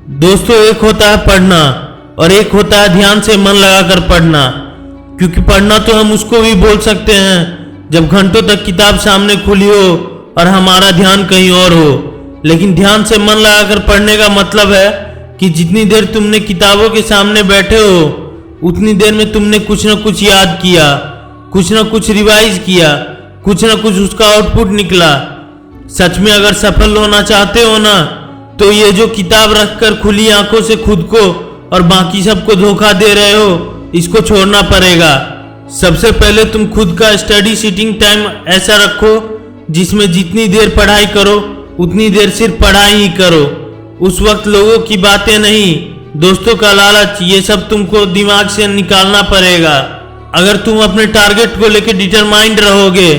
दोस्तों, एक होता है पढ़ना और एक होता है ध्यान से मन लगाकर पढ़ना। क्योंकि पढ़ना तो हम उसको भी बोल सकते हैं जब घंटों तक किताब सामने खुली हो और हमारा ध्यान कहीं और हो। लेकिन ध्यान से मन लगाकर पढ़ने का मतलब है कि जितनी देर तुमने किताबों के सामने बैठे हो उतनी देर में तुमने कुछ न कुछ याद किया, कुछ न कुछ रिवाइज किया, कुछ न कुछ उसका आउटपुट निकला। सच में अगर सफल होना चाहते हो ना, तो ये जो किताब रखकर खुली आंखों से खुद को और बाकी सबको धोखा दे रहे हो, इसको छोड़ना पड़ेगा। सबसे पहले तुम खुद का स्टडी सीटिंग टाइम ऐसा रखो जिसमें जितनी देर पढ़ाई करो उतनी देर सिर्फ पढ़ाई ही करो। उस वक्त लोगों की बातें नहीं, दोस्तों का लालच, ये सब तुमको दिमाग से निकालना पड़ेगा। अगर तुम अपने टारगेट को लेकर डिटरमाइंड रहोगे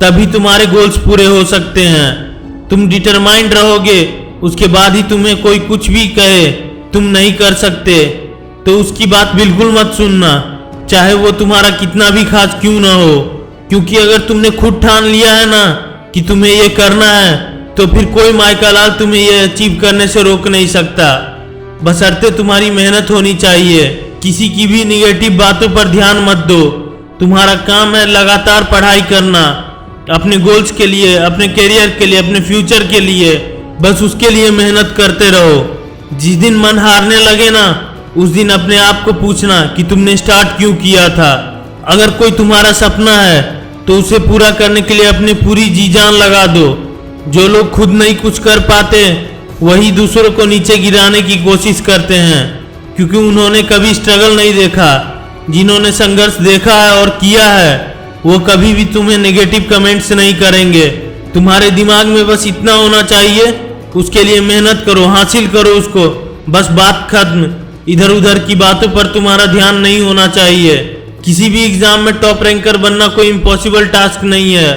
तभी तुम्हारे गोल्स पूरे हो सकते हैं। तुम डिटरमाइंड रहोगे, उसके बाद ही तुम्हें कोई कुछ भी कहे तुम नहीं कर सकते, तो उसकी बात बिल्कुल मत सुनना, चाहे वो तुम्हारा कितना भी खास क्यों ना हो। क्योंकि अगर तुमने खुद ठान लिया है ना कि तुम्हें ये करना है, तो फिर कोई माइका लाल तुम्हें ये अचीव करने से रोक नहीं सकता। बशर्ते तुम्हारी मेहनत होनी चाहिए। किसी की भी निगेटिव बातों पर ध्यान मत दो। तुम्हारा काम है लगातार पढ़ाई करना, अपने गोल्स के लिए, अपने करियर के लिए, अपने फ्यूचर के लिए। बस उसके लिए मेहनत करते रहो। जिस दिन मन हारने लगे ना, उस दिन अपने आप को पूछना कि तुमने स्टार्ट क्यों किया था। अगर कोई तुम्हारा सपना है तो उसे पूरा करने के लिए अपनी पूरी जी जान लगा दो। जो लोग खुद नहीं कुछ कर पाते वही दूसरों को नीचे गिराने की कोशिश करते हैं, क्योंकि उन्होंने कभी स्ट्रगल नहीं देखा। जिन्होंने संघर्ष देखा है और किया है वो कभी भी तुम्हें नेगेटिव कमेंट्स नहीं करेंगे। तुम्हारे दिमाग में बस इतना होना चाहिए, उसके लिए मेहनत करो, हासिल करो उसको, बस बात खत्म। इधर उधर की बातों पर तुम्हारा ध्यान नहीं होना चाहिए। किसी भी एग्जाम में टॉप रैंकर बनना कोई इम्पॉसिबल टास्क नहीं है।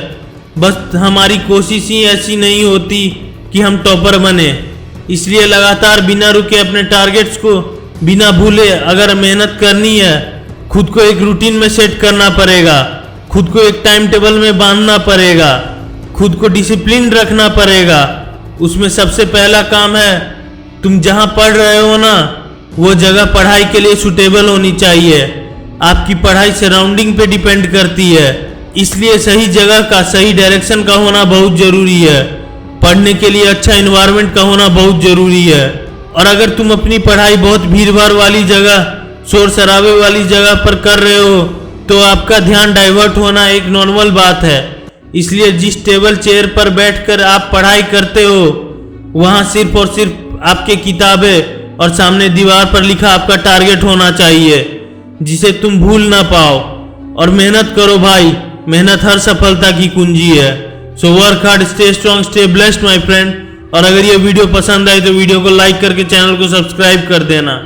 बस हमारी कोशिश ही ऐसी नहीं होती कि हम टॉपर बने। इसलिए लगातार बिना रुके अपने टारगेट्स को बिना भूले अगर मेहनत करनी है, खुद को एक रूटीन में सेट करना पड़ेगा, खुद को एक टाइम टेबल में बांधना पड़ेगा, खुद को डिसिप्लिन रखना पड़ेगा। उसमें सबसे पहला काम है, तुम जहां पढ़ रहे हो ना, वो जगह पढ़ाई के लिए सुटेबल होनी चाहिए। आपकी पढ़ाई सराउंडिंग पे डिपेंड करती है, इसलिए सही जगह का, सही डायरेक्शन का होना बहुत जरूरी है। पढ़ने के लिए अच्छा एनवायरनमेंट का होना बहुत जरूरी है। और अगर तुम अपनी पढ़ाई बहुत भीड़ भाड़ वाली जगह, शोर शराबे वाली जगह पर कर रहे हो, तो आपका ध्यान डाइवर्ट होना एक नॉर्मल बात है। इसलिए जिस टेबल चेयर पर बैठकर आप पढ़ाई करते हो, वहां सिर्फ और सिर्फ आपके किताबें और सामने दीवार पर लिखा आपका टारगेट होना चाहिए, जिसे तुम भूल ना पाओ। और मेहनत करो भाई, मेहनत हर सफलता की कुंजी है। So work hard, stay strong, stay blessed my friend. और अगर ये वीडियो पसंद आए तो वीडियो को लाइक करके चैनल को सब्सक्राइब कर देना।